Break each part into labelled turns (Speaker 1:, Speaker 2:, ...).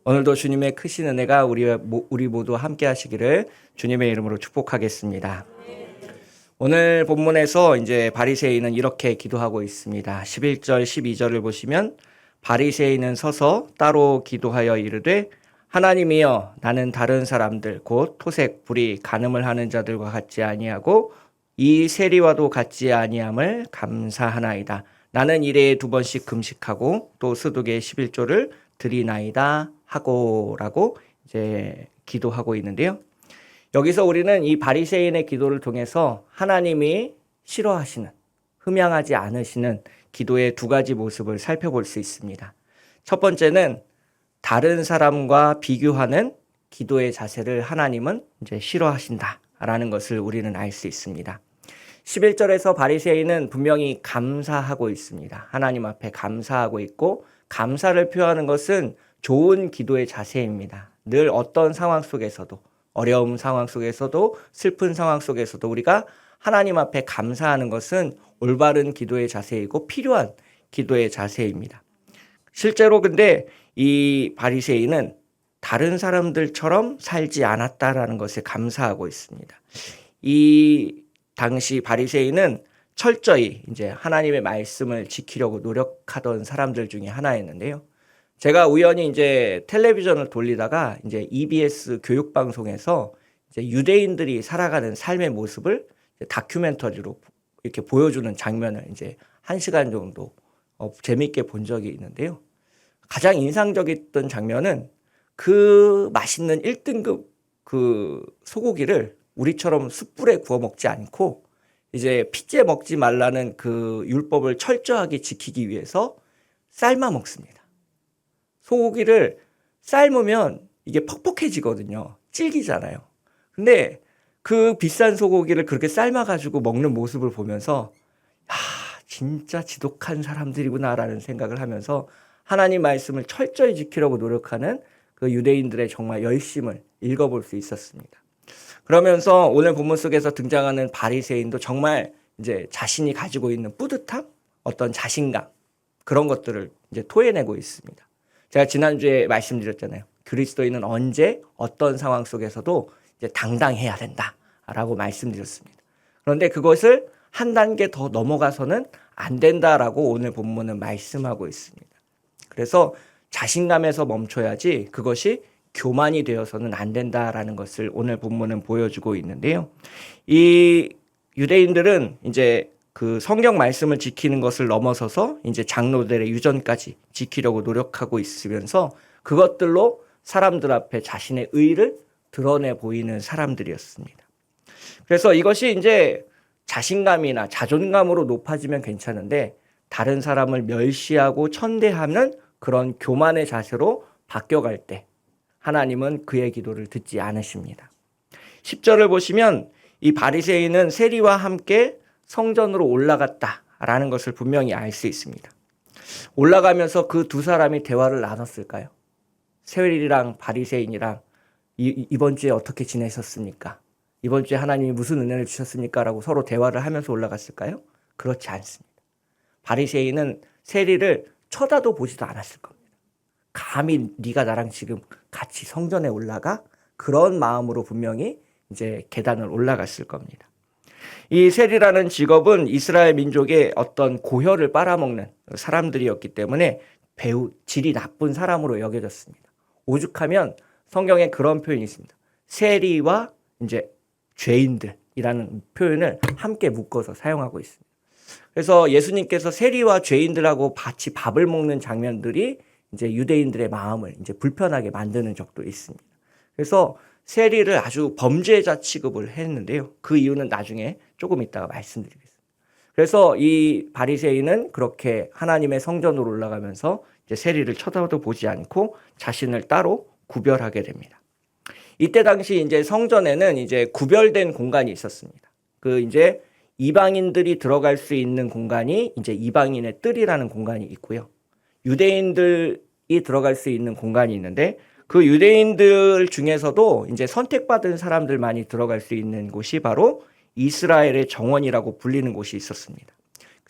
Speaker 1: 오늘도 주님의 크신 은혜가 우리 모두 함께 하시기를 주님의 이름으로 축복하겠습니다. 오늘 본문에서 이제 바리새인은 이렇게 기도하고 있습니다. 11절, 12절을 보시면 바리새인은 서서 따로 기도하여 이르되 하나님이여 나는 다른 사람들 곧 토색, 불의, 간음을 하는 자들과 같지 아니하고 이 세리와도 같지 아니함을 감사하나이다. 나는 일에 2번씩 금식하고 또 스두개 11조를 드리나이다 하고라고 이제 기도하고 있는데요. 여기서 우리는 이 바리새인의 기도를 통해서 하나님이 싫어하시는, 흠양하지 않으시는 기도의 2가지 모습을 살펴볼 수 있습니다. 첫 번째는 다른 사람과 비교하는 기도의 자세를 하나님은 이제 싫어하신다라는 것을 우리는 알 수 있습니다. 11절에서 바리새인은 분명히 감사하고 있습니다. 하나님 앞에 감사하고 있고 감사를 표하는 것은 좋은 기도의 자세입니다. 늘 어떤 상황 속에서도 어려운 상황 속에서도 슬픈 상황 속에서도 우리가 하나님 앞에 감사하는 것은 올바른 기도의 자세이고 필요한 기도의 자세입니다. 실제로 근데 이 바리새인은 다른 사람들처럼 살지 않았다라는 것에 감사하고 있습니다. 이 당시 바리새인은 철저히 이제 하나님의 말씀을 지키려고 노력하던 사람들 중에 하나였는데요. 제가 우연히 이제 텔레비전을 돌리다가 이제 EBS 교육방송에서 이제 유대인들이 살아가는 삶의 모습을 다큐멘터리로 이렇게 보여주는 장면을 이제 1시간 정도 재밌게 본 적이 있는데요. 가장 인상적이었던 장면은 그 맛있는 1등급 그 소고기를 우리처럼 숯불에 구워 먹지 않고 이제 핏째 먹지 말라는 그 율법을 철저하게 지키기 위해서 삶아 먹습니다. 소고기를 삶으면 이게 퍽퍽해지거든요. 질기잖아요. 근데 그 비싼 소고기를 그렇게 삶아가지고 먹는 모습을 보면서 야, 진짜 지독한 사람들이구나라는 생각을 하면서 하나님 말씀을 철저히 지키려고 노력하는 그 유대인들의 정말 열심을 읽어볼 수 있었습니다. 그러면서 오늘 본문 속에서 등장하는 바리새인도 정말 이제 자신이 가지고 있는 뿌듯함, 어떤 자신감 그런 것들을 이제 토해내고 있습니다. 제가 지난주에 말씀드렸잖아요. 그리스도인은 언제 어떤 상황 속에서도 이제 당당해야 된다라고 말씀드렸습니다. 그런데 그것을 한 단계 더 넘어가서는 안 된다라고 오늘 본문은 말씀하고 있습니다. 그래서 자신감에서 멈춰야지 그것이 교만이 되어서는 안 된다라는 것을 오늘 본문은 보여주고 있는데요. 이 유대인들은 이제 그 성경 말씀을 지키는 것을 넘어서서 이제 장로들의 유전까지 지키려고 노력하고 있으면서 그것들로 사람들 앞에 자신의 의를 드러내 보이는 사람들이었습니다. 그래서 이것이 이제 자신감이나 자존감으로 높아지면 괜찮은데 다른 사람을 멸시하고 천대하는 그런 교만의 자세로 바뀌어갈 때 하나님은 그의 기도를 듣지 않으십니다. 10절을 보시면 이 바리새인은 세리와 함께 성전으로 올라갔다라는 것을 분명히 알 수 있습니다. 올라가면서 그 2사람이 대화를 나눴을까요? 세리랑 바리새인이랑 이번 주에 어떻게 지내셨습니까? 이번 주에 하나님이 무슨 은혜를 주셨습니까? 라고 서로 대화를 하면서 올라갔을까요? 그렇지 않습니다. 바리새인은 세리를 쳐다도 보지도 않았을 겁니다. 감히 네가 나랑 지금 같이 성전에 올라가? 그런 마음으로 분명히 이제 계단을 올라갔을 겁니다. 이 세리라는 직업은 이스라엘 민족의 어떤 고혈을 빨아먹는 사람들이었기 때문에 매우 질이 나쁜 사람으로 여겨졌습니다. 오죽하면 성경에 그런 표현이 있습니다. 세리와 이제 죄인들이라는 표현을 함께 묶어서 사용하고 있습니다. 그래서 예수님께서 세리와 죄인들하고 같이 밥을 먹는 장면들이 이제 유대인들의 마음을 이제 불편하게 만드는 적도 있습니다. 그래서 세리를 아주 범죄자 취급을 했는데요. 그 이유는 나중에 조금 이따가 말씀드리겠습니다. 그래서 이 바리새인은 그렇게 하나님의 성전으로 올라가면서 이제 세리를 쳐다도 보지 않고 자신을 따로 구별하게 됩니다. 이때 당시 이제 성전에는 이제 구별된 공간이 있었습니다. 그 이제 이방인들이 들어갈 수 있는 공간이 이제 이방인의 뜰이라는 공간이 있고요. 유대인들이 들어갈 수 있는 공간이 있는데 그 유대인들 중에서도 이제 선택받은 사람들만이 들어갈 수 있는 곳이 바로 이스라엘의 정원이라고 불리는 곳이 있었습니다.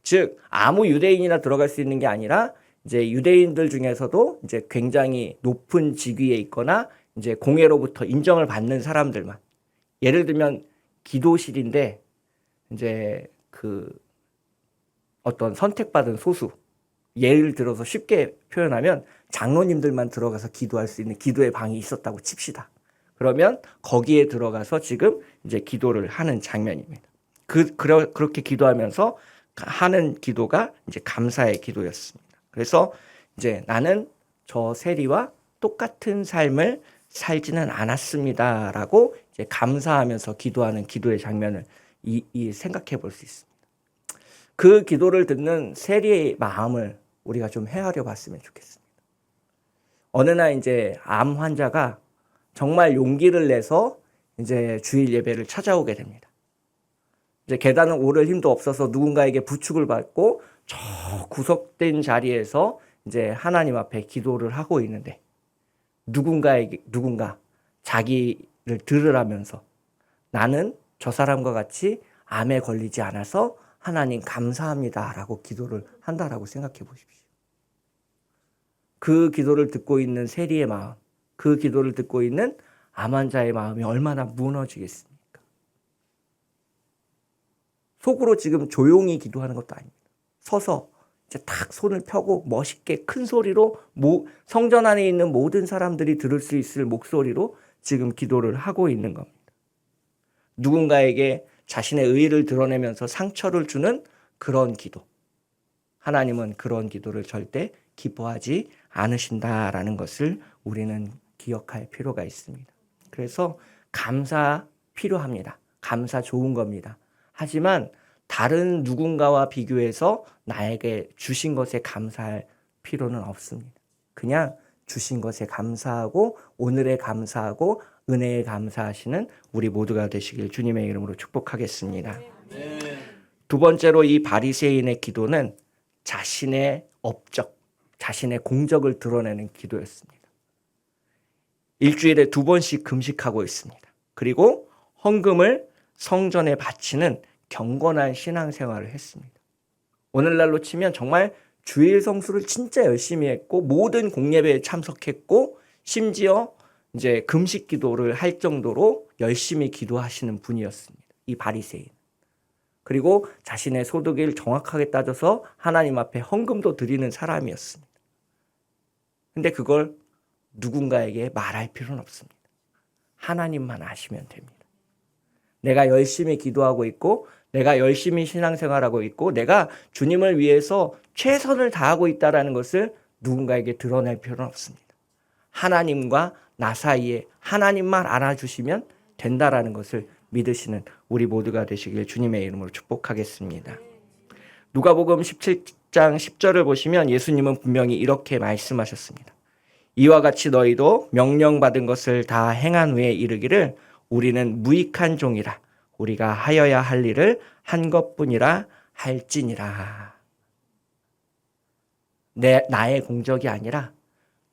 Speaker 1: 즉 아무 유대인이나 들어갈 수 있는 게 아니라 이제 유대인들 중에서도 이제 굉장히 높은 직위에 있거나 이제 공회로부터 인정을 받는 사람들만, 예를 들면 기도실인데 이제 그 어떤 선택받은 소수, 예를 들어서 쉽게 표현하면 장로님들만 들어가서 기도할 수 있는 기도의 방이 있었다고 칩시다. 그러면 거기에 들어가서 지금 이제 기도를 하는 장면입니다. 그렇게 기도하면서 하는 기도가 이제 감사의 기도였습니다. 그래서 이제 나는 저 세리와 똑같은 삶을 살지는 않았습니다라고 이제 감사하면서 기도하는 기도의 장면을 생각해 볼 수 있습니다. 그 기도를 듣는 세리의 마음을 우리가 좀 헤아려 봤으면 좋겠습니다. 어느 날 이제 암 환자가 정말 용기를 내서 이제 주일 예배를 찾아오게 됩니다. 이제 계단을 오를 힘도 없어서 누군가에게 부축을 받고 저 구석된 자리에서 이제 하나님 앞에 기도를 하고 있는데 누군가 자기를 들으라면서 나는 저 사람과 같이 암에 걸리지 않아서 하나님 감사합니다라고 기도를 한다라고 생각해 보십시오. 그 기도를 듣고 있는 세리의 마음, 그 기도를 듣고 있는 암 환자의 마음이 얼마나 무너지겠습니까? 속으로 지금 조용히 기도하는 것도 아닙니다. 서서 이제 탁 손을 펴고 멋있게 큰 소리로 성전 안에 있는 모든 사람들이 들을 수 있을 목소리로 지금 기도를 하고 있는 겁니다. 누군가에게 자신의 의의를 드러내면서 상처를 주는 그런 기도. 하나님은 그런 기도를 절대 기뻐하지 않으신다라는 것을 우리는 기억할 필요가 있습니다. 그래서 감사 필요합니다. 감사 좋은 겁니다. 하지만 다른 누군가와 비교해서 나에게 주신 것에 감사할 필요는 없습니다. 그냥 주신 것에 감사하고 오늘에 감사하고 은혜에 감사하시는 우리 모두가 되시길 주님의 이름으로 축복하겠습니다. 두 번째로 이 바리새인의 기도는 자신의 업적, 자신의 공적을 드러내는 기도였습니다. 일주일에 2번씩 금식하고 있습니다. 그리고 헌금을 성전에 바치는 경건한 신앙생활을 했습니다. 오늘날로 치면 정말 주일 성수를 진짜 열심히 했고 모든 공예배에 참석했고 심지어 이제 금식 기도를 할 정도로 열심히 기도하시는 분이었습니다. 이 바리새인. 그리고 자신의 소득을 정확하게 따져서 하나님 앞에 헌금도 드리는 사람이었습니다. 근데 그걸 누군가에게 말할 필요는 없습니다. 하나님만 아시면 됩니다. 내가 열심히 기도하고 있고 내가 열심히 신앙생활하고 있고 내가 주님을 위해서 최선을 다하고 있다는 것을 누군가에게 드러낼 필요는 없습니다. 하나님과 나 사이에 하나님만 알아주시면 된다라는 것을 믿으시는 우리 모두가 되시길 주님의 이름으로 축복하겠습니다. 누가복음 17장 10절을 보시면 예수님은 분명히 이렇게 말씀하셨습니다. 이와 같이 너희도 명령받은 것을 다 행한 후에 이르기를 우리는 무익한 종이라 우리가 하여야 할 일을 한 것뿐이라 할지니라. 나의 공적이 아니라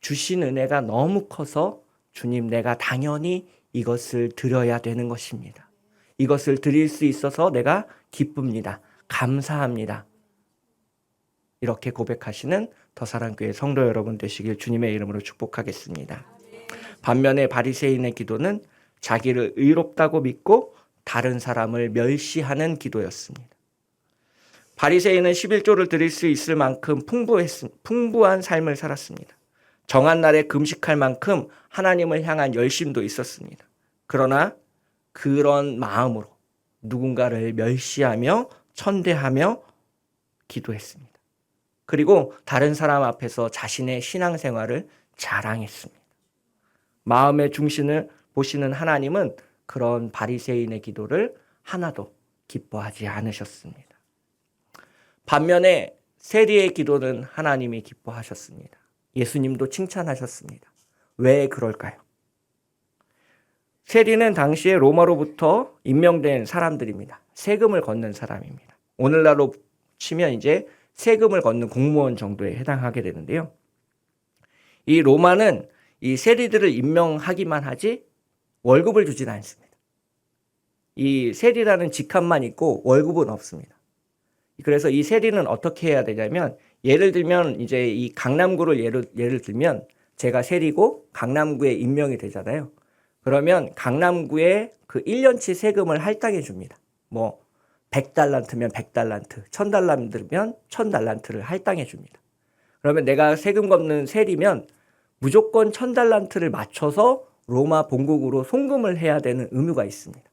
Speaker 1: 주신 은혜가 너무 커서 주님 내가 당연히 이것을 드려야 되는 것입니다. 이것을 드릴 수 있어서 내가 기쁩니다. 감사합니다. 이렇게 고백하시는 더사랑교회 성도 여러분 되시길 주님의 이름으로 축복하겠습니다. 반면에 바리새인의 기도는 자기를 의롭다고 믿고 다른 사람을 멸시하는 기도였습니다. 바리새인은 11조를 드릴 수 있을 만큼 풍부한 삶을 살았습니다. 정한 날에 금식할 만큼 하나님을 향한 열심도 있었습니다. 그러나 그런 마음으로 누군가를 멸시하며 천대하며 기도했습니다. 그리고 다른 사람 앞에서 자신의 신앙생활을 자랑했습니다. 마음의 중심을 보시는 하나님은 그런 바리새인의 기도를 하나도 기뻐하지 않으셨습니다. 반면에 세리의 기도는 하나님이 기뻐하셨습니다. 예수님도 칭찬하셨습니다. 왜 그럴까요? 세리는 당시에 로마로부터 임명된 사람들입니다. 세금을 걷는 사람입니다. 오늘날로 치면 이제 세금을 걷는 공무원 정도에 해당하게 되는데요. 이 로마는 이 세리들을 임명하기만 하지 월급을 주지는 않습니다. 이 세리라는 직함만 있고 월급은 없습니다. 그래서 이 세리는 어떻게 해야 되냐면, 예를 들면 이제 이 강남구를 예를 들면 제가 세리고 강남구에 임명이 되잖아요. 그러면 강남구에 그 1년치 세금을 할당해 줍니다. 뭐 100달란트면 100달란트, 1000달란트면 1000달란트를 할당해 줍니다. 그러면 내가 세금 걷는 세리면 무조건 1000달란트를 맞춰서 로마 본국으로 송금을 해야 되는 의무가 있습니다.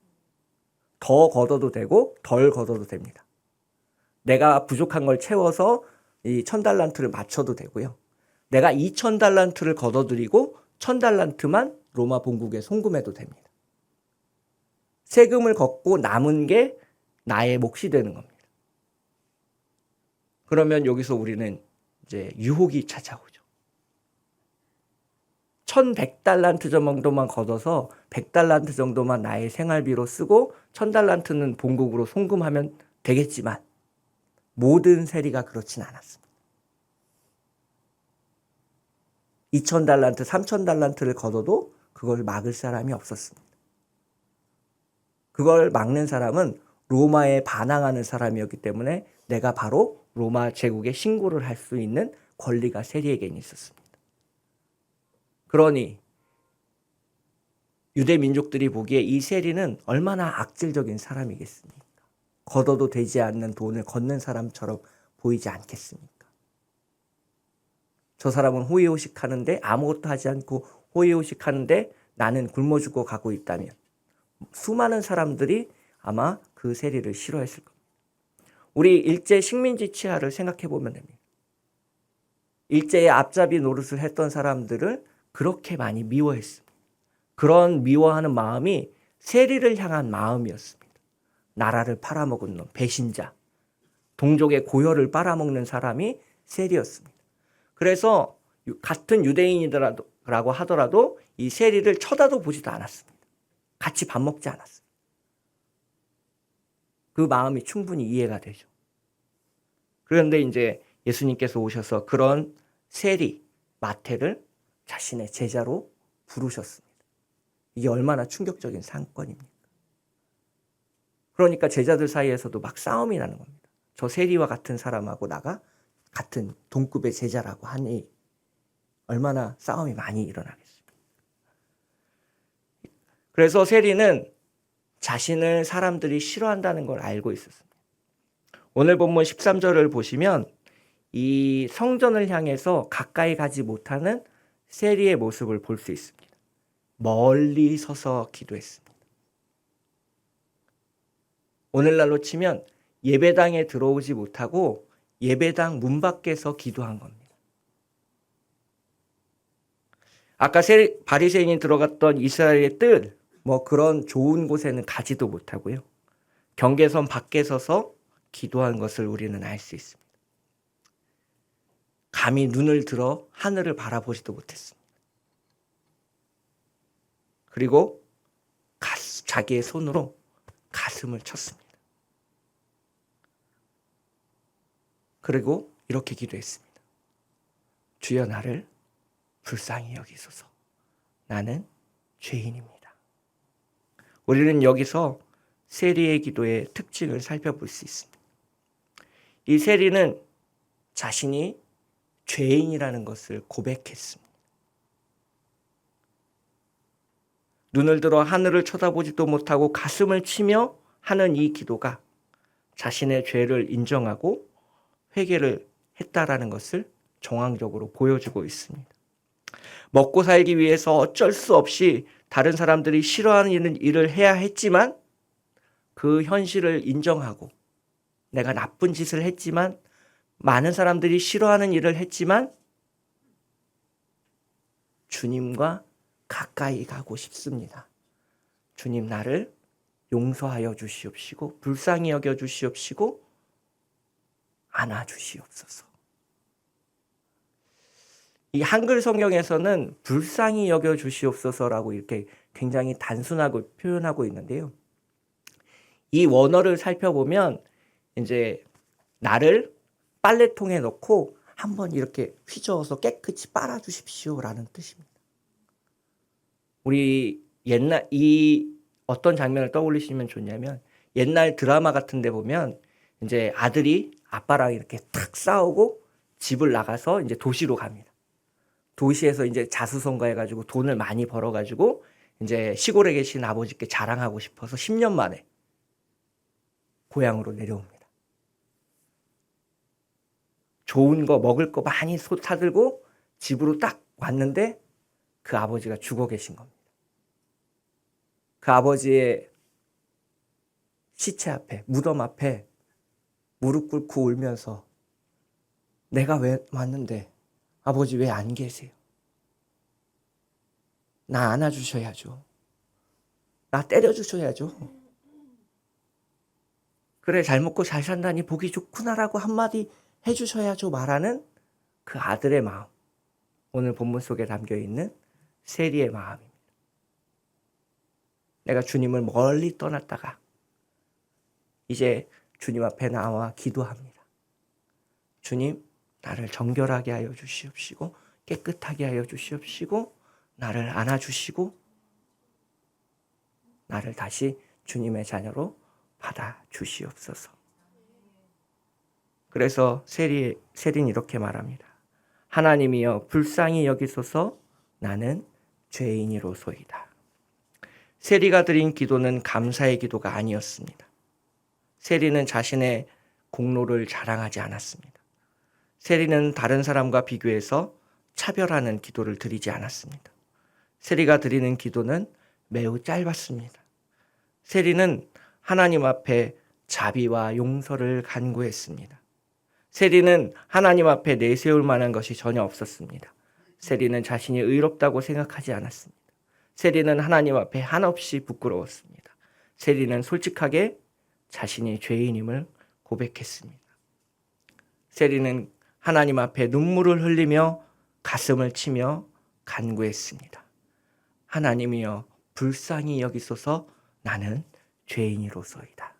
Speaker 1: 더 걷어도 되고 덜 걷어도 됩니다. 내가 부족한 걸 채워서 이 1000달란트를 맞춰도 되고요. 내가 2000달란트를 걷어들이고 1000달란트만 로마 본국에 송금해도 됩니다. 세금을 걷고 남은 게 나의 몫이 되는 겁니다. 그러면 여기서 우리는 이제 유혹이 찾아오죠. 1100달란트 정도만 걷어서 100달란트 정도만 나의 생활비로 쓰고 1000달란트는 본국으로 송금하면 되겠지만 모든 세리가 그렇진 않았습니다. 2000달란트, 3000달란트를 걷어도 그걸 막을 사람이 없었습니다. 그걸 막는 사람은 로마에 반항하는 사람이었기 때문에 내가 바로 로마 제국에 신고를 할 수 있는 권리가 세리에게는 있었습니다. 그러니 유대 민족들이 보기에 이 세리는 얼마나 악질적인 사람이겠습니까? 걷어도 되지 않는 돈을 걷는 사람처럼 보이지 않겠습니까? 저 사람은 호의호식 하는데 아무것도 하지 않고 호의호식 하는데 나는 굶어 죽고 가고 있다면 수많은 사람들이 아마 그 세리를 싫어했을 겁니다. 우리 일제 식민지 치하를 생각해 보면 됩니다. 일제의 앞잡이 노릇을 했던 사람들을 그렇게 많이 미워했습니다. 그런 미워하는 마음이 세리를 향한 마음이었습니다. 나라를 팔아먹은 놈, 배신자, 동족의 고혈을 빨아먹는 사람이 세리였습니다. 그래서 같은 유대인이라고 하더라도 이 세리를 쳐다도 보지도 않았습니다. 같이 밥 먹지 않았어요. 그 마음이 충분히 이해가 되죠. 그런데 이제 예수님께서 오셔서 그런 세리, 마태를 자신의 제자로 부르셨습니다. 이게 얼마나 충격적인 사건입니까? 그러니까 제자들 사이에서도 막 싸움이 나는 겁니다. 저 세리와 같은 사람하고 나가 같은 동급의 제자라고 하니 얼마나 싸움이 많이 일어나겠습니까? 그래서 세리는 자신을 사람들이 싫어한다는 걸 알고 있었습니다. 오늘 본문 13절을 보시면 이 성전을 향해서 가까이 가지 못하는 세리의 모습을 볼 수 있습니다. 멀리 서서 기도했습니다. 오늘날로 치면 예배당에 들어오지 못하고 예배당 문 밖에서 기도한 겁니다. 아까 바리새인이 들어갔던 이스라엘의 뜰, 뭐 그런 좋은 곳에는 가지도 못하고요. 경계선 밖에 서서 기도한 것을 우리는 알 수 있습니다. 감히 눈을 들어 하늘을 바라보지도 못했습니다. 그리고 자기의 손으로 가슴을 쳤습니다. 그리고 이렇게 기도했습니다. 주여 나를 불쌍히 여기소서. 나는 죄인입니다. 우리는 여기서 세리의 기도의 특징을 살펴볼 수 있습니다. 이 세리는 자신이 죄인이라는 것을 고백했습니다. 눈을 들어 하늘을 쳐다보지도 못하고 가슴을 치며 하는 이 기도가 자신의 죄를 인정하고 회개를 했다라는 것을 정황적으로 보여주고 있습니다. 먹고 살기 위해서 어쩔 수 없이 다른 사람들이 싫어하는 일을 해야 했지만 그 현실을 인정하고 내가 나쁜 짓을 했지만 많은 사람들이 싫어하는 일을 했지만 주님과 가까이 가고 싶습니다. 주님 나를 용서하여 주시옵시고 불쌍히 여겨 주시옵시고 안아 주시옵소서. 이 한글 성경에서는 불쌍히 여겨 주시옵소서라고 이렇게 굉장히 단순하고 표현하고 있는데요. 이 원어를 살펴보면 이제 나를 빨래통에 넣고 한번 이렇게 휘저어서 깨끗이 빨아 주십시오라는 뜻입니다. 우리 이 어떤 장면을 떠올리시면 좋냐면 옛날 드라마 같은 데 보면 이제 아들이 아빠랑 이렇게 탁 싸우고 집을 나가서 이제 도시로 갑니다. 도시에서 이제 자수성가 해가지고 돈을 많이 벌어가지고 이제 시골에 계신 아버지께 자랑하고 싶어서 10년 만에 고향으로 내려옵니다. 좋은 거 먹을 거 많이 사들고 집으로 딱 왔는데 그 아버지가 죽어 계신 겁니다. 그 아버지의 시체 앞에, 무덤 앞에 무릎 꿇고 울면서 내가 왜 왔는데 아버지 왜 안 계세요? 나 안아주셔야죠. 나 때려주셔야죠. 그래, 잘 먹고 잘 산다니 보기 좋구나라고 한마디 해주셔야죠 말하는 그 아들의 마음. 오늘 본문 속에 담겨있는 세리의 마음입니다. 내가 주님을 멀리 떠났다가 이제 주님 앞에 나와 기도합니다. 주님, 나를 정결하게 하여 주시옵시고 깨끗하게 하여 주시옵시고 나를 안아주시고 나를 다시 주님의 자녀로 받아 주시옵소서. 그래서 세리는 이렇게 말합니다. 하나님이여 불쌍히 여기소서 나는 죄인이로소이다. 세리가 드린 기도는 감사의 기도가 아니었습니다. 세리는 자신의 공로를 자랑하지 않았습니다. 세리는 다른 사람과 비교해서 차별하는 기도를 드리지 않았습니다. 세리가 드리는 기도는 매우 짧았습니다. 세리는 하나님 앞에 자비와 용서를 간구했습니다. 세리는 하나님 앞에 내세울 만한 것이 전혀 없었습니다. 세리는 자신이 의롭다고 생각하지 않았습니다. 세리는 하나님 앞에 한없이 부끄러웠습니다. 세리는 솔직하게 자신이 죄인임을 고백했습니다. 세리는 하나님 앞에 눈물을 흘리며 가슴을 치며 간구했습니다. 하나님이여 불쌍히 여기소서 나는 죄인이로소이다.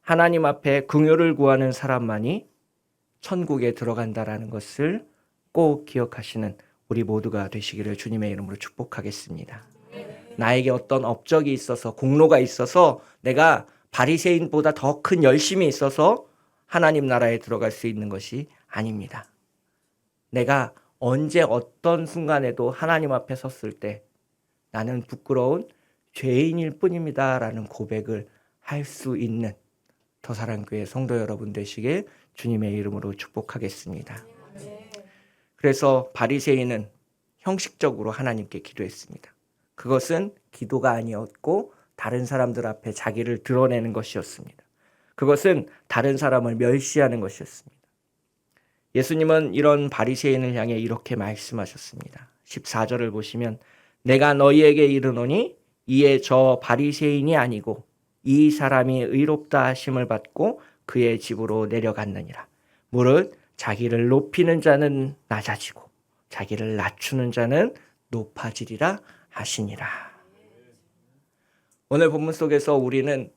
Speaker 1: 하나님 앞에 긍휼을 구하는 사람만이 천국에 들어간다라는 것을 꼭 기억하시는 우리 모두가 되시기를 주님의 이름으로 축복하겠습니다. 나에게 어떤 업적이 있어서 공로가 있어서 내가 바리새인보다 더 큰 열심이 있어서 하나님 나라에 들어갈 수 있는 것이 아닙니다. 내가 언제 어떤 순간에도 하나님 앞에 섰을 때 나는 부끄러운 죄인일 뿐입니다 라는 고백을 할 수 있는 더사랑교회 성도 여러분 되시길 주님의 이름으로 축복하겠습니다. 그래서 바리새인은 형식적으로 하나님께 기도했습니다. 그것은 기도가 아니었고 다른 사람들 앞에 자기를 드러내는 것이었습니다. 그것은 다른 사람을 멸시하는 것이었습니다. 예수님은 이런 바리새인을 향해 이렇게 말씀하셨습니다. 14절을 보시면 내가 너희에게 이르노니 이에 저 바리새인이 아니고 이 사람이 의롭다 하심을 받고 그의 집으로 내려갔느니라. 무릇 자기를 높이는 자는 낮아지고 자기를 낮추는 자는 높아지리라 하시니라. 오늘 본문 속에서 우리는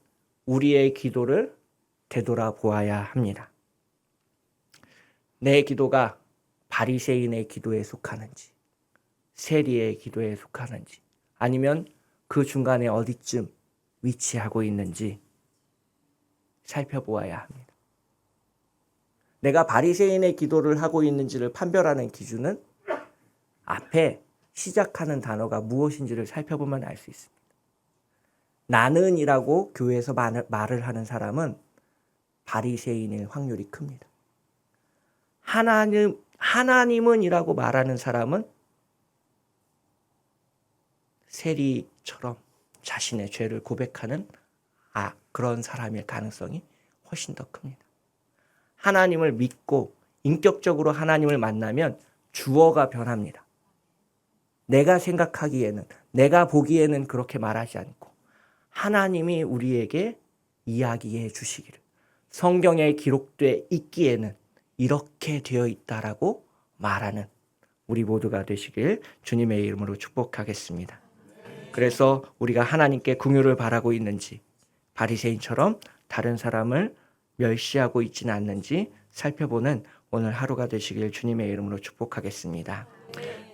Speaker 1: 우리의 기도를 되돌아보아야 합니다. 내 기도가 바리새인의 기도에 속하는지 세리의 기도에 속하는지 아니면 그 중간에 어디쯤 위치하고 있는지 살펴보아야 합니다. 내가 바리새인의 기도를 하고 있는지를 판별하는 기준은 앞에 시작하는 단어가 무엇인지를 살펴보면 알 수 있습니다. 나는이라고 교회에서 말을 하는 사람은 바리새인일 확률이 큽니다. 하나님은이라고 말하는 사람은 세리처럼 자신의 죄를 고백하는 그런 사람일 가능성이 훨씬 더 큽니다. 하나님을 믿고 인격적으로 하나님을 만나면 주어가 변합니다. 내가 생각하기에는, 내가 보기에는 그렇게 말하지 않고 하나님이 우리에게 이야기해 주시기를, 성경에 기록돼 있기에는 이렇게 되어 있다라고 말하는 우리 모두가 되시길 주님의 이름으로 축복하겠습니다. 그래서 우리가 하나님께 긍휼을 바라고 있는지 바리새인처럼 다른 사람을 멸시하고 있지는 않는지 살펴보는 오늘 하루가 되시길 주님의 이름으로 축복하겠습니다.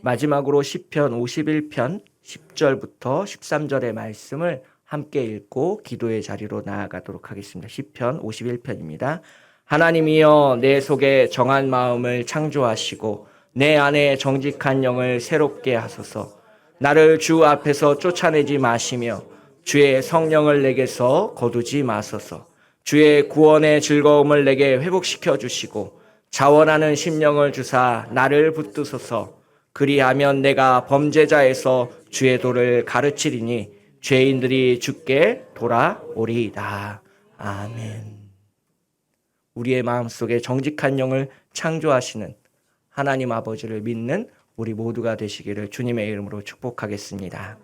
Speaker 1: 마지막으로 시편 51편 10절부터 13절의 말씀을 함께 읽고 기도의 자리로 나아가도록 하겠습니다. 시편 51편입니다. 하나님이여 내 속에 정한 마음을 창조하시고 내 안에 정직한 영을 새롭게 하소서. 나를 주 앞에서 쫓아내지 마시며 주의 성령을 내게서 거두지 마소서. 주의 구원의 즐거움을 내게 회복시켜 주시고 자원하는 심령을 주사 나를 붙드소서. 그리하면 내가 범죄자에서 주의 도를 가르치리니 죄인들이 주께 돌아오리이다. 아멘. 우리의 마음속에 정직한 영을 창조하시는 하나님 아버지를 믿는 우리 모두가 되시기를 주님의 이름으로 축복하겠습니다.